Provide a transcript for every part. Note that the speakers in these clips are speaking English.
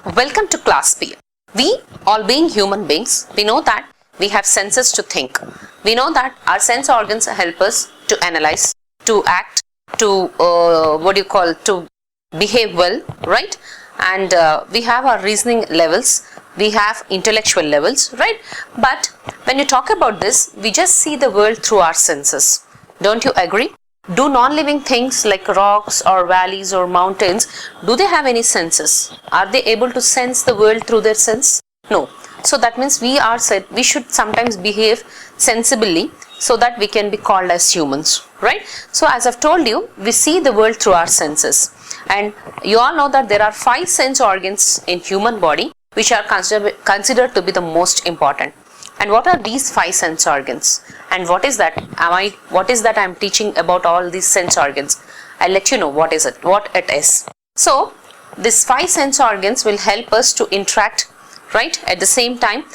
Welcome to class B. We, all being human beings, we know that we have senses to think. We know that our sense organs help us to analyze, to act, to to behave well, right? And we have our reasoning levels, we have intellectual levels, right? But when you talk about this, we just see the world through our senses. Don't you agree? Do non-living things like rocks or valleys or mountains, do they have any senses? Are they able to sense the world through their sense? No. So that means we should sometimes behave sensibly so that we can be called as humans, right? So as I've told you, we see the world through our senses. And you all know that there are 5 sense organs in human body which are considered to be the most important. And what are these 5 sense organs? And what is that? I'm teaching about all these sense organs? I'll let you know what it is. So these 5 sense organs will help us to interact, right? At the same time,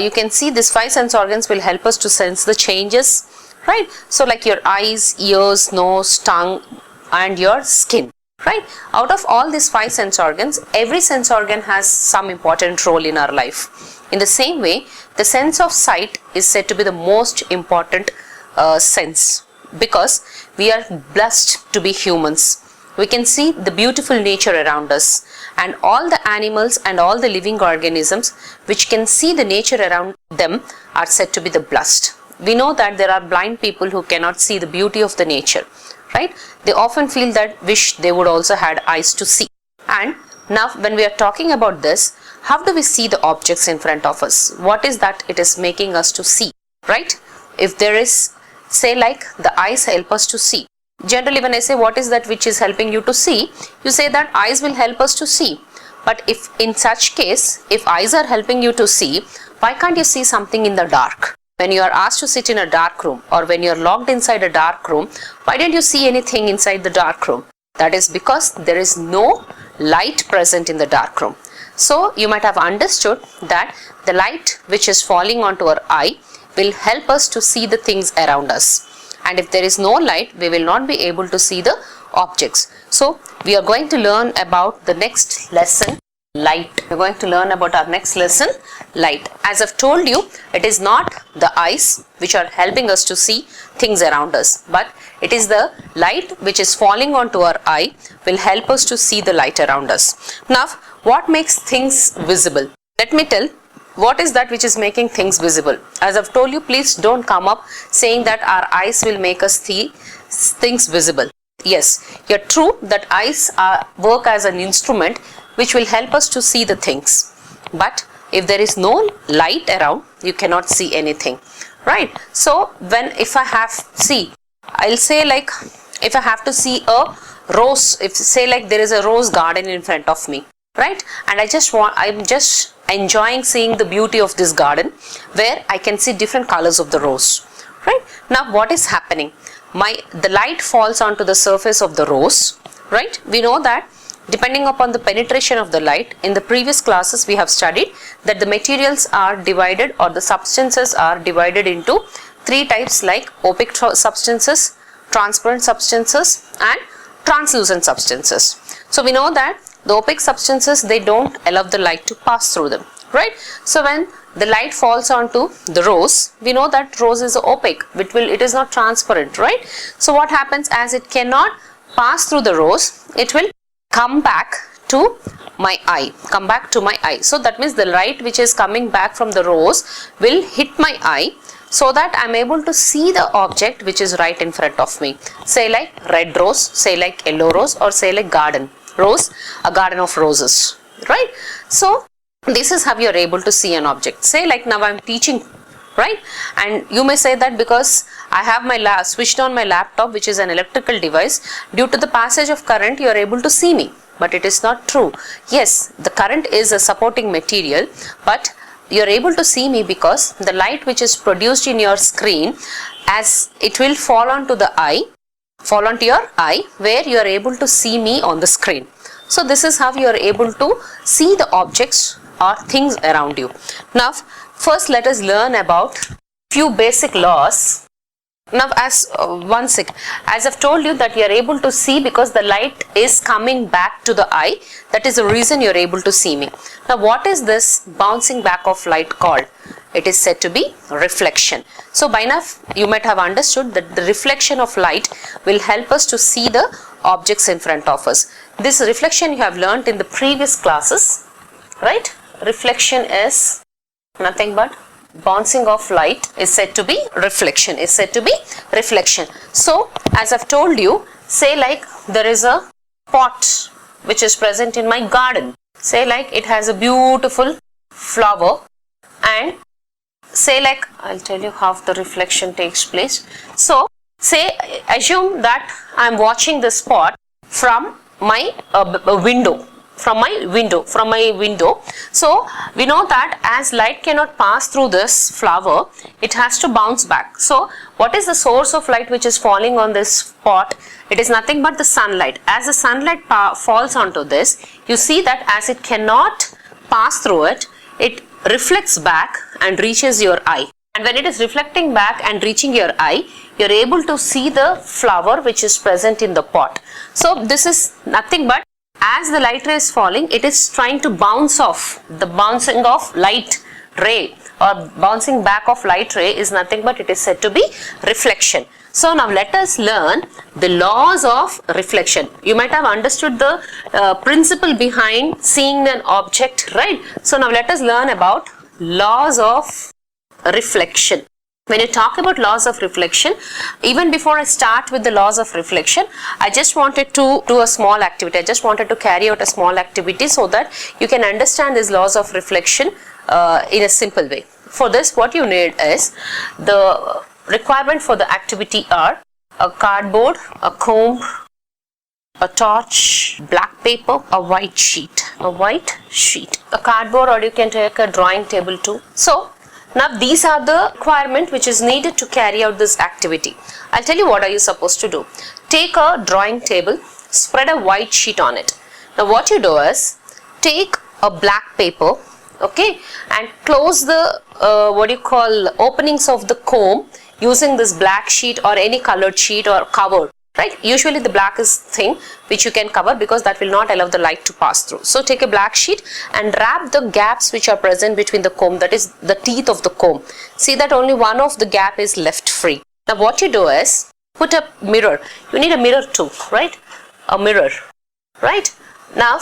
you can see these 5 sense organs will help us to sense the changes, right? So like your eyes, ears, nose, tongue, and your skin, right? Out of all these 5 sense organs, every sense organ has some important role in our life. In the same way, the sense of sight is said to be the most important sense, because we are blessed to be humans. We can see the beautiful nature around us, and all the animals and all the living organisms which can see the nature around them are said to be the blessed. We know that there are blind people who cannot see the beauty of the nature, right? They often feel that wish they would also had eyes to see. And now when we are talking about this, how do we see the objects in front of us? What is that it is making us to see, right? If there is, say like the eyes help us to see. Generally when I say what is that which is helping you to see, you say that eyes will help us to see. But if in such case, if eyes are helping you to see, why can't you see something in the dark? When you are asked to sit in a dark room, or when you are locked inside a dark room, why don't you see anything inside the dark room? That is because there is no light present in the dark room. So you might have understood that the light which is falling onto our eye will help us to see the things around us. And if there is no light, we will not be able to see the objects. So we are going to learn about the next lesson, light. We are going to learn about our next lesson, light. As I've told you, it is not the eyes which are helping us to see things around us, but it is the light which is falling onto our eye will help us to see the light around us. Now, what makes things visible? Let me tell what is that which is making things visible. As I've told you, please don't come up saying that our eyes will make us see things visible. Yes, you're true that eyes work as an instrument which will help us to see the things. But if there is no light around, you cannot see anything, right? So if I have to see a rose, if say like there is a rose garden in front of me, right? And I'm just enjoying seeing the beauty of this garden where I can see different colors of the rose, right? Now what is happening? The light falls onto the surface of the rose, right? We know that depending upon the penetration of the light, in the previous classes we have studied that the materials are divided, or the substances are divided into 3 types, like opaque substances, transparent substances, and translucent substances. So we know that the opaque substances, they don't allow the light to pass through them, right? So when the light falls onto the rose, we know that rose is opaque, it is not transparent, right? So what happens, as it cannot pass through the rose, it will come back to my eye. So that means the light which is coming back from the rose will hit my eye, so that I'm able to see the object which is right in front of me. Say like red rose, say like yellow rose, or say like garden rose, a garden of roses, right? So this is how you are able to see an object. Say like now I'm teaching, right? And you may say that because I have switched on my laptop, which is an electrical device, due to the passage of current you are able to see me. But it is not true. Yes, the current is a supporting material, but you are able to see me because the light which is produced in your screen, as it will fall onto your eye, where you are able to see me on the screen. So this is how you are able to see the objects or things around you. Now first let us learn about few basic laws Now as I've told you that you are able to see because the light is coming back to the eye. That is the reason you are able to see me. Now what is this bouncing back of light called? It is said to be reflection. So by now you might have understood that the reflection of light will help us to see the objects in front of us. This reflection you have learnt in the previous classes, right? Reflection is nothing but bouncing of light is said to be reflection, So as I've told you, say like there is a pot which is present in my garden. Say like it has a beautiful flower, and say like I'll tell you how the reflection takes place. So say assume that I'm watching this pot from my window. From my window. So we know that as light cannot pass through this flower, it has to bounce back. So what is the source of light which is falling on this pot? It is nothing but the sunlight. As the sunlight falls onto this, you see that as it cannot pass through it, it reflects back and reaches your eye. And when it is reflecting back and reaching your eye, you are able to see the flower which is present in the pot. So this is nothing but as the light ray is falling, it is trying to bounce off. The bouncing of light ray or bouncing back of light ray is nothing but it is said to be reflection. So now let us learn the laws of reflection. You might have understood the principle behind seeing an object, right? So now let us learn about laws of reflection. When you talk about laws of reflection, even before I start with the laws of reflection, I just wanted to do a small activity. I just wanted to carry out a small activity so that you can understand these laws of reflection in a simple way. For this, what you need is the requirement for the activity are a cardboard, a comb, a torch, black paper, a white sheet, a cardboard, or you can take a drawing table too. So now these are the requirement which is needed to carry out this activity. I'll tell you what are you supposed to do. Take a drawing table, spread a white sheet on it. Now what you do is take a black paper, okay, and close the openings of the comb using this black sheet or any colored sheet or cover. Right? Usually the black is thing which you can cover because that will not allow the light to pass through. So take a black sheet and wrap the gaps which are present between the comb, that is the teeth of the comb. See that only one of the gap is left free. Now what you do is put a mirror. You need a mirror too, right? A mirror, right? Now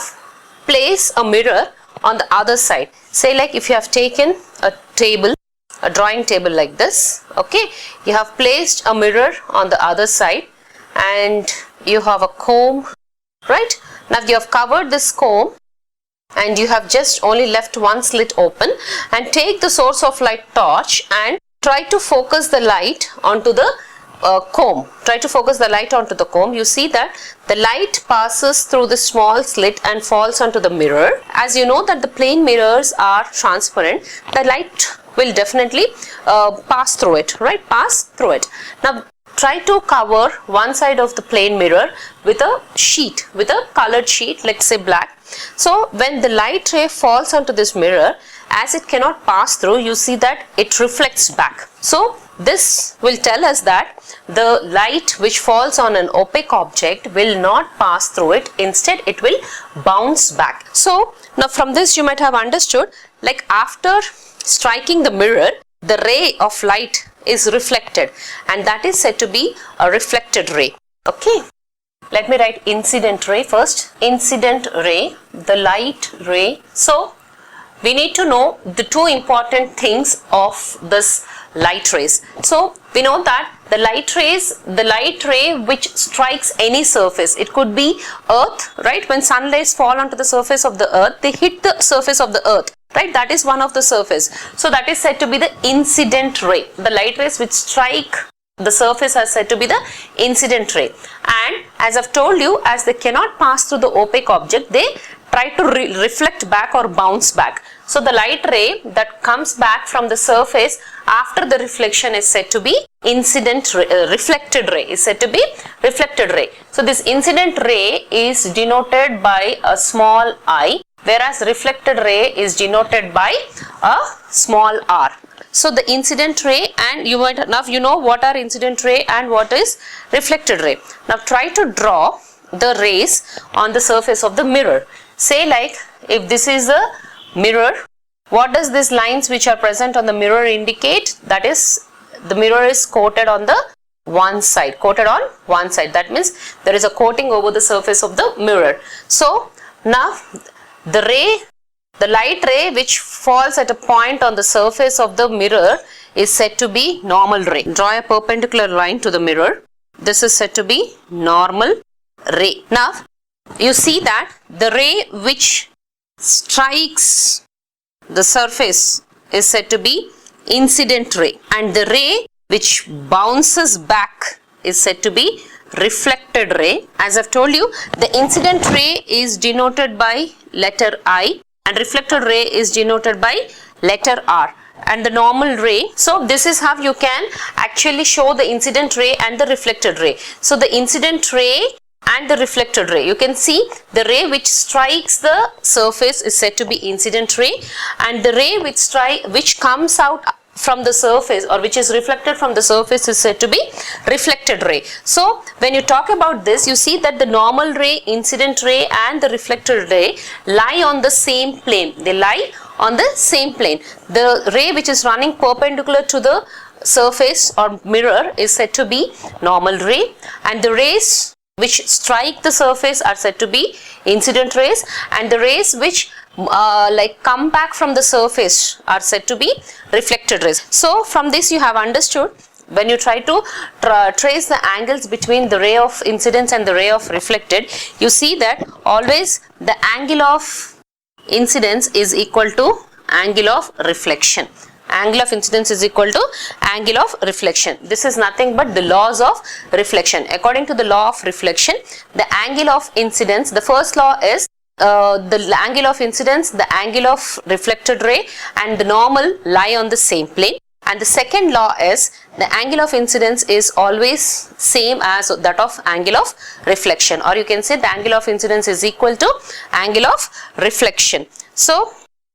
place a mirror on the other side. Say like if you have taken a table, a drawing table like this, okay, you have placed a mirror on the other side and you have a comb, right? Now you have covered this comb and you have just only left one slit open, and take the source of light torch and try to focus the light onto the comb. Try to focus the light onto the comb. You see that the light passes through the small slit and falls onto the mirror. As you know that the plane mirrors are transparent, the light will definitely pass through it, right? Pass through it. Now try to cover one side of the plane mirror with a sheet, with a colored sheet, let's say black. So when the light ray falls onto this mirror, as it cannot pass through, you see that it reflects back. So this will tell us that the light which falls on an opaque object will not pass through it, instead it will bounce back. So now from this you might have understood, like after striking the mirror, the ray of light is reflected, and that is said to be a reflected ray. Okay, let me write incident ray first. Incident ray, the light ray. So we need to know the two important things of this light rays. So we know that the light ray which strikes any surface, it could be earth, right? When sun rays fall onto the surface of the earth, they hit the surface of the earth, right? That is one of the surface. So that is said to be the incident ray. The light rays which strike the surface are said to be the incident ray. And as I've told you, as they cannot pass through the opaque object, they try to reflect back or bounce back. So the light ray that comes back from the surface after the reflection is said to be reflected ray, is said to be reflected ray. So this incident ray is denoted by a small I, whereas reflected ray is denoted by a small r. So the incident ray, and now you know what are incident ray and what is reflected ray. Now try to draw the rays on the surface of the mirror. Say like if this is a mirror, what does these lines which are present on the mirror indicate? That is, the mirror is coated on the one side, that means there is a coating over the surface of the mirror. So now the light ray which falls at a point on the surface of the mirror is said to be normal ray. Draw a perpendicular line to the mirror. This is said to be normal ray. Now you see that the ray which strikes the surface is said to be incident ray, and the ray which bounces back is said to be reflected ray. As I've told you, the incident ray is denoted by letter I and reflected ray is denoted by letter R, and the normal ray. So this is how you can actually show the incident ray and the reflected ray. So the incident ray and the reflected ray, you can see the ray which strikes the surface is said to be incident ray, and the ray which comes out from the surface or which is reflected from the surface is said to be reflected ray. So when you talk about this, you see that the normal ray, incident ray and the reflected ray lie on the same plane. They lie on the same plane. The ray which is running perpendicular to the surface or mirror is said to be normal ray, and the rays which strike the surface are said to be incident rays, and the rays which come back from the surface are said to be reflected rays. So from this you have understood, when you try to trace the angles between the ray of incidence and the ray of reflected, you see that always the angle of incidence is equal to angle of reflection. Angle of incidence is equal to angle of reflection. This is nothing but the laws of reflection. According to the law of reflection, the angle of incidence, the first law is the angle of incidence, the angle of reflected ray and the normal lie on the same plane. And the second law is the angle of incidence is always same as that of angle of reflection, or you can say the angle of incidence is equal to angle of reflection. So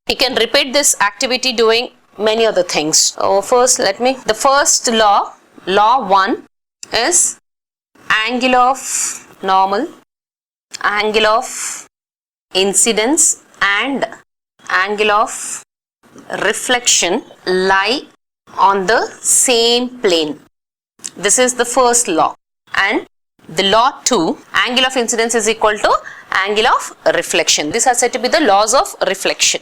you can repeat this activity doing many other things. So first the first law, law 1 is angle of normal, angle of incidence and angle of reflection lie on the same plane. This is the first law. And the law 2, angle of incidence is equal to angle of reflection. These are said to be the laws of reflection.